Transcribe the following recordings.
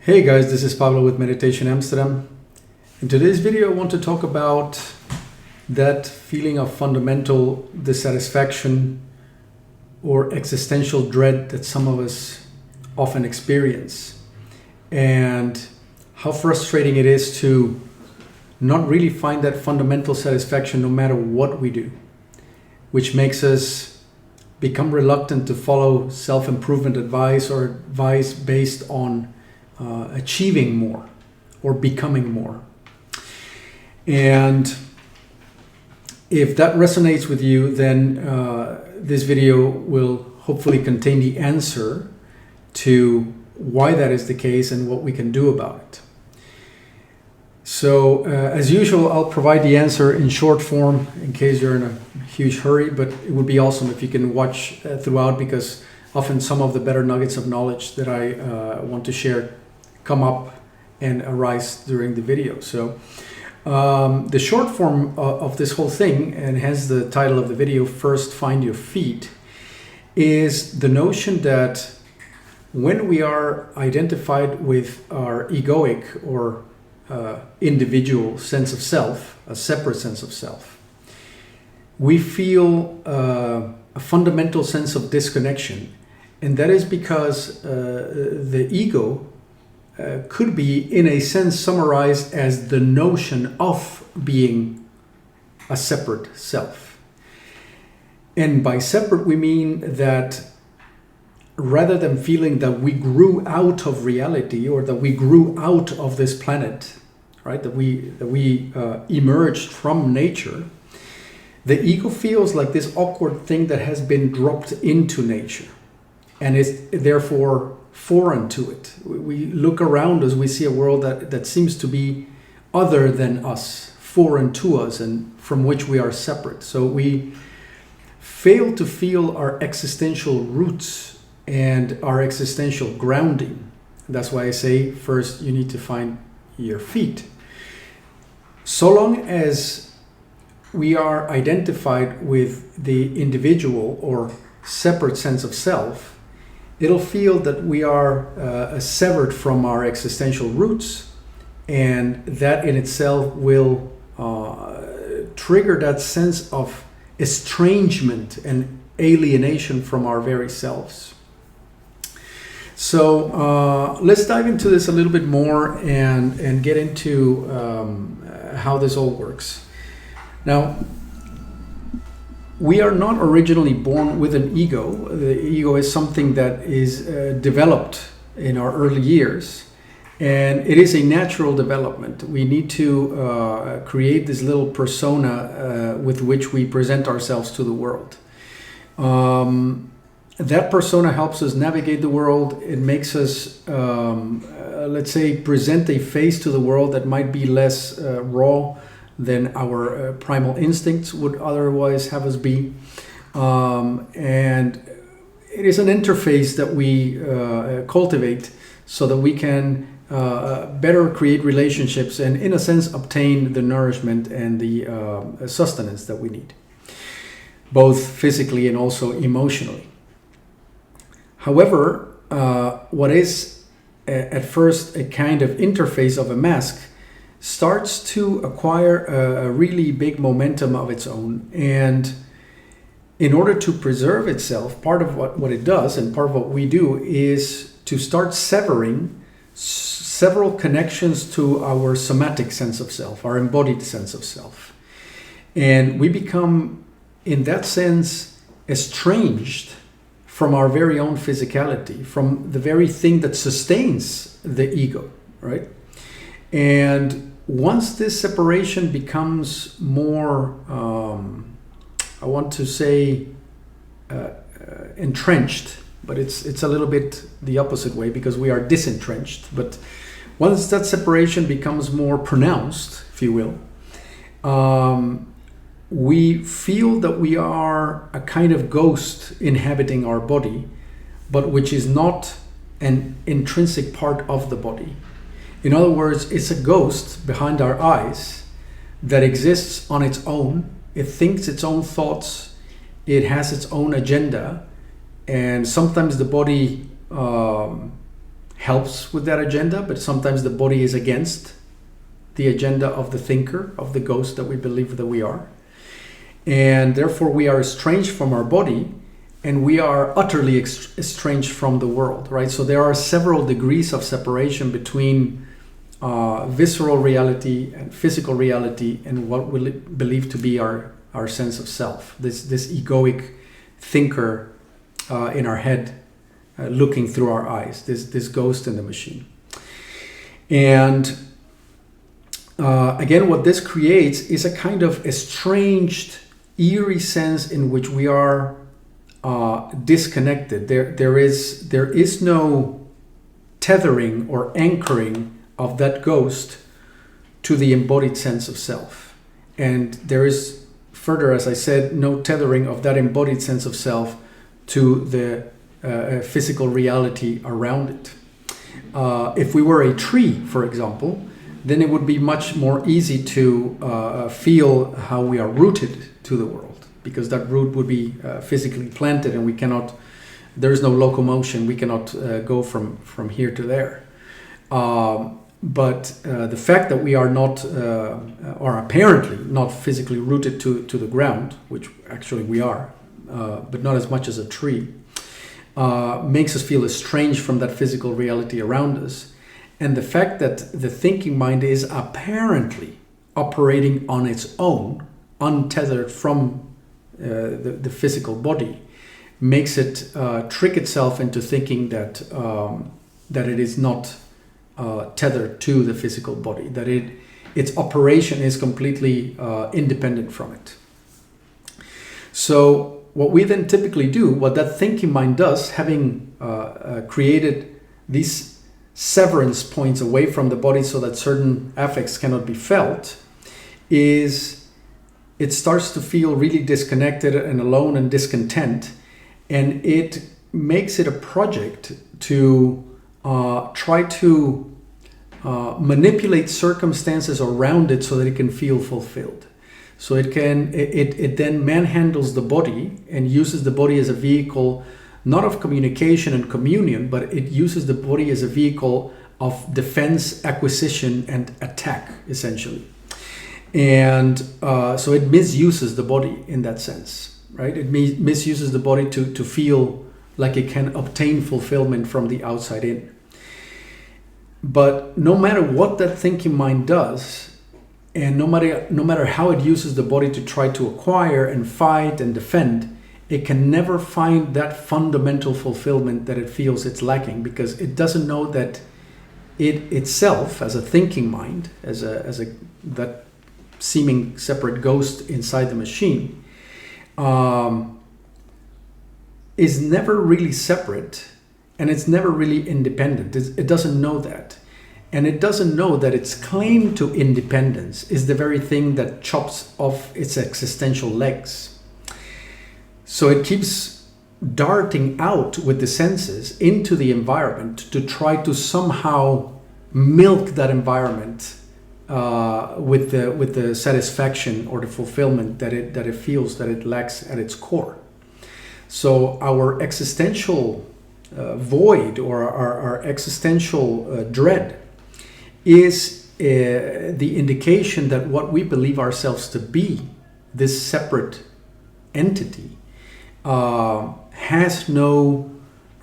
Hey guys, this is Pablo with Meditation Amsterdam. In today's video, I want to talk about that feeling of fundamental dissatisfaction or existential dread that some of us often experience, and how frustrating it is to not really find that fundamental satisfaction no matter what we do, which makes us become reluctant to follow self-improvement advice or advice based on achieving more or becoming more. And if that resonates with you, then this video will hopefully contain the answer to why that is the case and what we can do about it. So as usual, I'll provide the answer in short form in case you're in a huge hurry, but it would be awesome if you can watch throughout, because often some of the better nuggets of knowledge that I want to share come up and arise during the video. So the short form of this whole thing, and hence the title of the video, First Find Your Feet, is the notion that when we are identified with our egoic or individual sense of self, a separate sense of self, we feel a fundamental sense of disconnection. And that is because the ego could be, in a sense, summarized as the notion of being a separate self. And by separate, we mean that rather than feeling that we grew out of reality or that we grew out of this planet, right, that we emerged from nature, the ego feels like this awkward thing that has been dropped into nature and is therefore foreign to it. We look around us, we see a world that seems to be other than us, foreign to us, and from which we are separate. So we fail to feel our existential roots and our existential grounding. That's why I say first you need to find your feet. So long as we are identified with the individual or separate sense of self, it'll feel that we are severed from our existential roots, and that in itself will trigger that sense of estrangement and alienation from our very selves. So let's dive into this a little bit more and get into how this all works. Now, we are not originally born with an ego. The ego is something that is developed in our early years, and it is a natural development. We need to create this little persona with which we present ourselves to the world. That persona helps us navigate the world. It makes us, let's say, present a face to the world that might be less raw than our primal instincts would otherwise have us be. And it is an interface that we cultivate so that we can better create relationships and, in a sense, obtain the nourishment and the sustenance that we need, both physically and also emotionally. However, what is at first a kind of interface of a mask starts to acquire a really big momentum of its own. And in order to preserve itself, part of what it does and part of what we do is to start severing several connections to our somatic sense of self, our embodied sense of self. And we become, in that sense, estranged from our very own physicality, from the very thing that sustains the ego, right? And once this separation becomes more, I want to say, entrenched, but it's a little bit the opposite way because we are disentrenched. But once that separation becomes more pronounced, if you will, we feel that we are a kind of ghost inhabiting our body, but which is not an intrinsic part of the body. In other words, it's a ghost behind our eyes that exists on its own. It thinks its own thoughts. It has its own agenda. And sometimes the body helps with that agenda, but sometimes the body is against the agenda of the thinker, of the ghost that we believe that we are. And therefore we are estranged from our body, and we are utterly estranged from the world, right? So there are several degrees of separation between visceral reality and physical reality and what we believe to be our sense of self, this egoic thinker in our head looking through our eyes, this ghost in the machine. And again, what this creates is a kind of estranged, eerie sense in which we are disconnected. There is no tethering or anchoring of that ghost to the embodied sense of self. And there is further, as I said, no tethering of that embodied sense of self to the physical reality around it. If we were a tree, for example, then it would be much more easy to feel how we are rooted to the world, because that root would be physically planted, and we cannot, there is no locomotion, we cannot go from here to there. But the fact that we are not, or apparently not physically rooted to the ground, which actually we are, but not as much as a tree, makes us feel estranged from that physical reality around us. And the fact that the thinking mind is apparently operating on its own, untethered from the physical body, makes it trick itself into thinking that it is not tethered to the physical body, that its operation is completely independent from it. So what we then typically do, what that thinking mind does, having created these severance points away from the body so that certain affects cannot be felt, is it starts to feel really disconnected and alone and discontent, and it makes it a project to try to manipulate circumstances around it so that it can feel fulfilled. So it then manhandles the body and uses the body as a vehicle, not of communication and communion, but it uses the body as a vehicle of defense, acquisition, and attack, essentially. And so it misuses the body in that sense, right? It misuses the body to feel like it can obtain fulfillment from the outside in. But no matter what that thinking mind does, and no matter how it uses the body to try to acquire and fight and defend, it can never find that fundamental fulfillment that it feels it's lacking, because it doesn't know that it itself, as a thinking mind, as that seeming separate ghost inside the machine, is never really separate, and it's never really independent. It doesn't know that. And it doesn't know that its claim to independence is the very thing that chops off its existential legs. So it keeps darting out with the senses into the environment to try to somehow milk that environment with the satisfaction or the fulfillment that it feels that it lacks at its core. So our existential void, or our existential dread, is the indication that what we believe ourselves to be, this separate entity, has no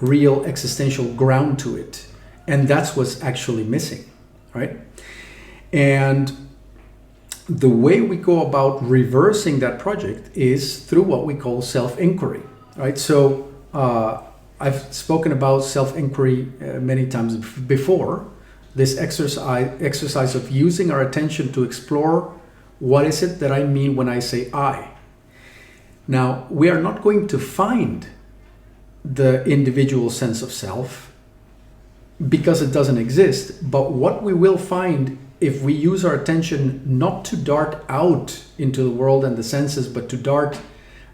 real existential ground to it. And that's what's actually missing, right? And the way we go about reversing that project is through what we call self-inquiry, right? So I've spoken about self-inquiry many times before. This exercise of using our attention to explore what is it that I mean when I say I. Now, we are not going to find the individual sense of self because it doesn't exist, but what we will find if we use our attention not to dart out into the world and the senses, but to dart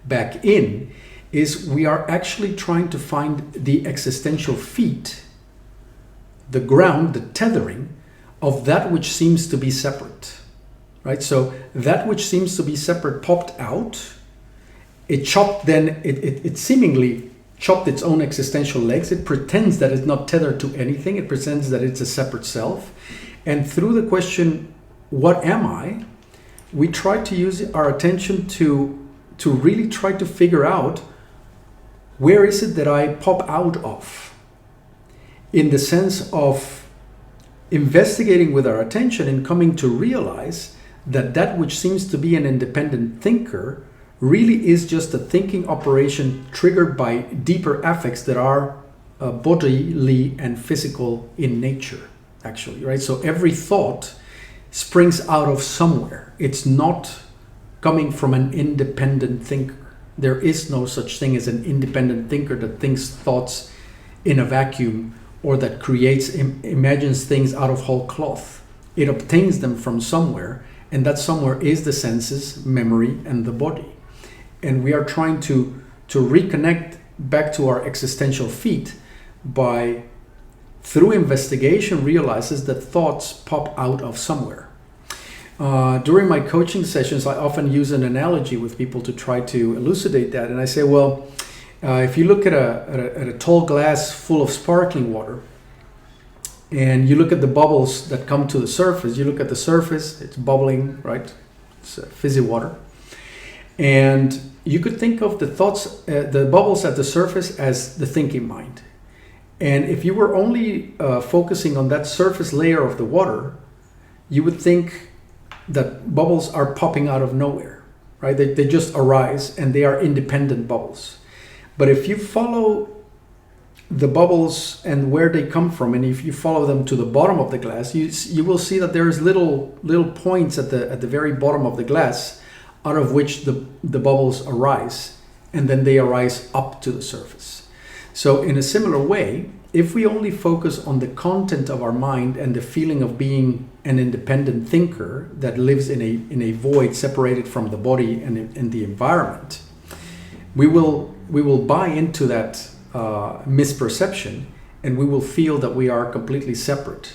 back in, is we are actually trying to find the existential feet, the ground, the tethering of that which seems to be separate, right? So that which seems to be separate popped out. It chopped, then it seemingly chopped its own existential legs. It pretends that it's not tethered to anything. It pretends that it's a separate self. And through the question, what am I? We try to use our attention to really try to figure out, where is it that I pop out of? In the sense of investigating with our attention and coming to realize that which seems to be an independent thinker really is just a thinking operation triggered by deeper affects that are bodily and physical in nature, actually, right? So every thought springs out of somewhere. It's not coming from an independent thinker. There is no such thing as an independent thinker that thinks thoughts in a vacuum or that imagines things out of whole cloth. It obtains them from somewhere, and that somewhere is the senses, memory, and the body. And we are trying to reconnect back to our existential feet by, through investigation, realizes that thoughts pop out of somewhere. During my coaching sessions, I often use an analogy with people to try to elucidate that. And I say, well, if you look at a tall glass full of sparkling water, and you look at the bubbles that come to the surface, you look at the surface, it's bubbling, right? It's fizzy water. And you could think of the thoughts, the bubbles at the surface as the thinking mind. And if you were only focusing on that surface layer of the water, you would think that bubbles are popping out of nowhere, right? They just arise and they are independent bubbles. But if you follow the bubbles and where they come from, and if you follow them to the bottom of the glass, you will see that there's little points at the very bottom of the glass, out of which the bubbles arise, and then they arise up to the surface. So in a similar way, if we only focus on the content of our mind and the feeling of being an independent thinker that lives in a void separated from the body and in the environment, we will buy into that misperception, and we will feel that we are completely separate.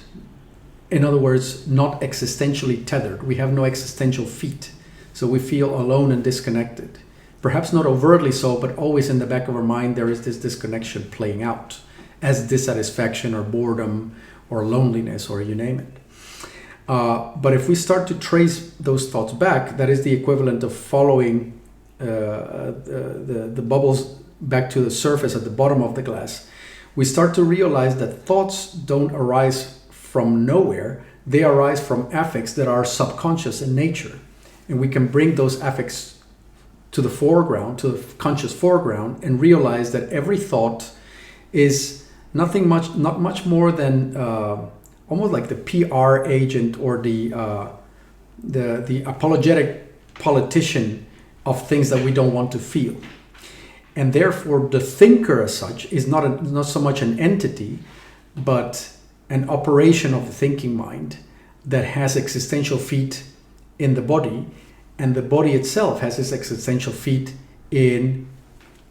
In other words, not existentially tethered. We have no existential feet. So we feel alone and disconnected. Perhaps not overtly so, but always in the back of our mind there is this disconnection playing out as dissatisfaction or boredom or loneliness, or you name it. But if we start to trace those thoughts back, that is the equivalent of following the bubbles back to the surface at the bottom of the glass. We start to realize that thoughts don't arise from nowhere. They arise from affects that are subconscious in nature. And we can bring those affects to the foreground, to the conscious foreground, and realize that every thought is not much more than almost like the PR agent or the apologetic politician of things that we don't want to feel. And therefore, the thinker as such is not so much an entity, but an operation of the thinking mind that has existential feet in the body, and the body itself has its existential feet in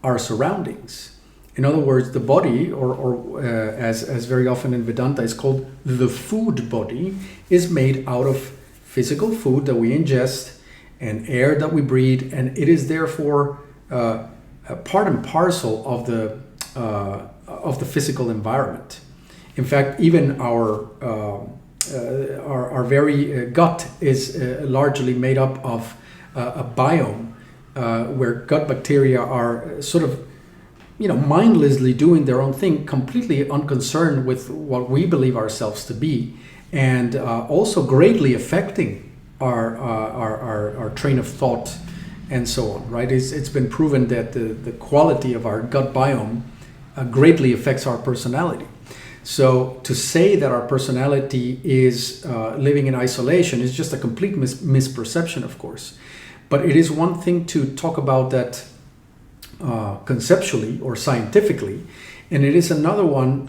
our surroundings. In other words, the body, or as very often in Vedanta is called the food body, is made out of physical food that we ingest and air that we breathe, and it is therefore part and parcel of the physical environment. In fact, even our very gut is largely made up of a biome where gut bacteria are sort of, mindlessly doing their own thing, completely unconcerned with what we believe ourselves to be, and also greatly affecting our train of thought and so on. Right? It's been proven that the quality of our gut biome greatly affects our personality. So to say that our personality is living in isolation is just a complete misperception, of course. But it is one thing to talk about that conceptually or scientifically, and it is another one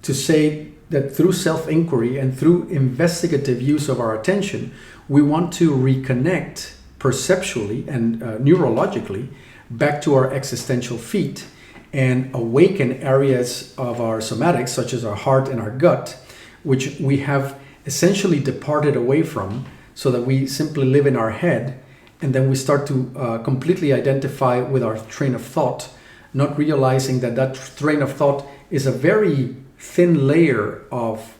to say that through self-inquiry and through investigative use of our attention, we want to reconnect perceptually and neurologically back to our existential feet and awaken areas of our somatics, such as our heart and our gut, which we have essentially departed away from, so that we simply live in our head, and then we start to completely identify with our train of thought not realizing that that train of thought is a very thin layer of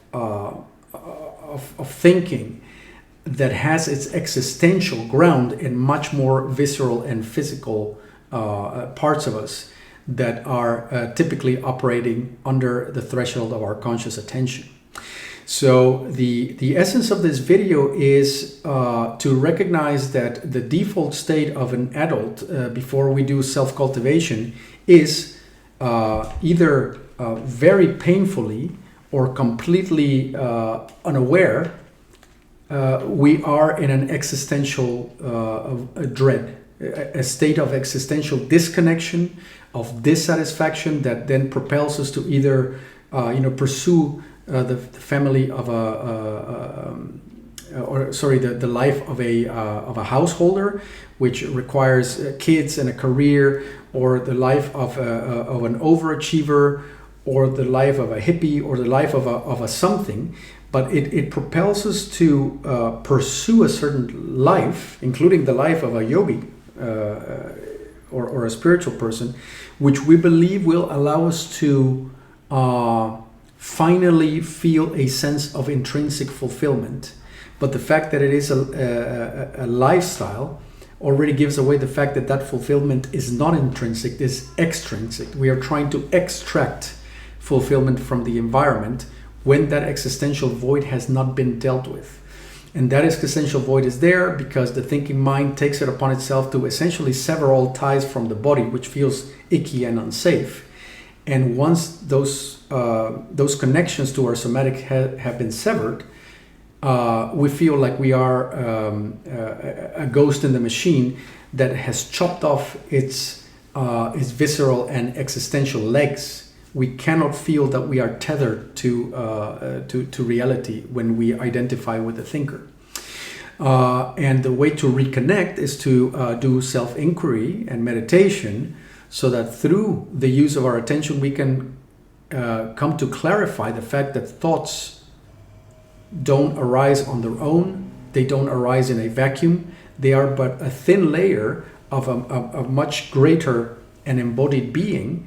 thinking that has its existential ground in much more visceral and physical parts of us that are typically operating under the threshold of our conscious attention. So the essence of this video is to recognize that the default state of an adult before we do self-cultivation is either very painfully or completely unaware we are in an existential dread, a state of existential disconnection, of dissatisfaction that then propels us to either pursue the family of the life of a householder, which requires kids and a career, or the life of an overachiever, or the life of a hippie, or the life of a something. But it propels us to pursue a certain life, including the life of a yogi or a spiritual person, which we believe will allow us to finally feel a sense of intrinsic fulfillment. But the fact that it is a lifestyle already gives away the fact that that fulfillment is not intrinsic, it is extrinsic. We are trying to extract fulfillment from the environment when that existential void has not been dealt with. And that existential void is there because the thinking mind takes it upon itself to essentially sever all ties from the body, which feels icky and unsafe. And once those connections to our somatic have been severed, we feel like we are a ghost in the machine that has chopped off its visceral and existential legs. We cannot feel that we are tethered to reality when we identify with the thinker. And the way to reconnect is to do self-inquiry and meditation, so that through the use of our attention we can come to clarify the fact that thoughts don't arise on their own, they don't arise in a vacuum, they are but a thin layer of a much greater and embodied being,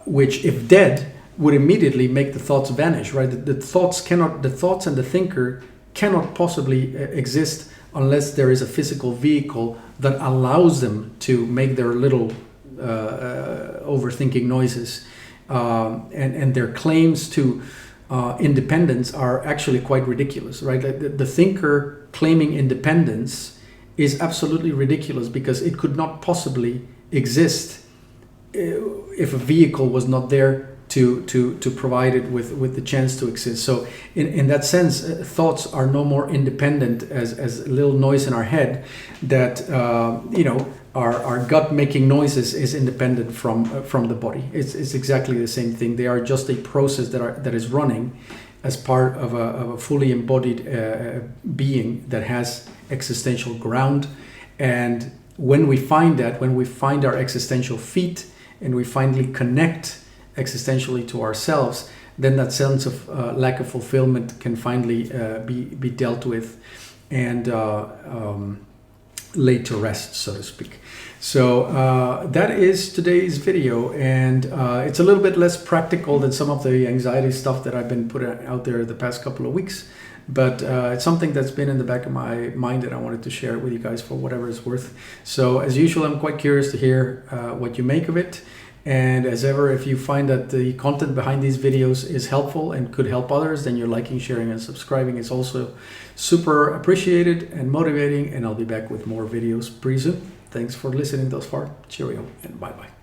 which if dead would immediately make the thoughts vanish, right? The thoughts and the thinker cannot possibly exist unless there is a physical vehicle that allows them to make their little overthinking noises, and their claims to independence are actually quite ridiculous, right? The thinker claiming independence is absolutely ridiculous because it could not possibly exist if a vehicle was not there to provide it with the chance to exist. So in that sense, thoughts are no more independent as a little noise in our head that our gut making noises is independent from the body. It's exactly the same thing. They are just a process that is running as part of a fully embodied being that has existential ground. And when we find our existential feet, and we finally connect existentially to ourselves, then that sense of lack of fulfillment can finally be dealt with and laid to rest, so to speak. So that is today's video, and it's a little bit less practical than some of the anxiety stuff that I've been putting out there the past couple of weeks, but it's something that's been in the back of my mind and I wanted to share it with you guys for whatever it's worth. So as usual, I'm quite curious to hear what you make of it. And as ever, if you find that the content behind these videos is helpful and could help others, then your liking, sharing, and subscribing is also super appreciated and motivating. And I'll be back with more videos pretty soon. Thanks for listening thus far. Cheerio and bye-bye.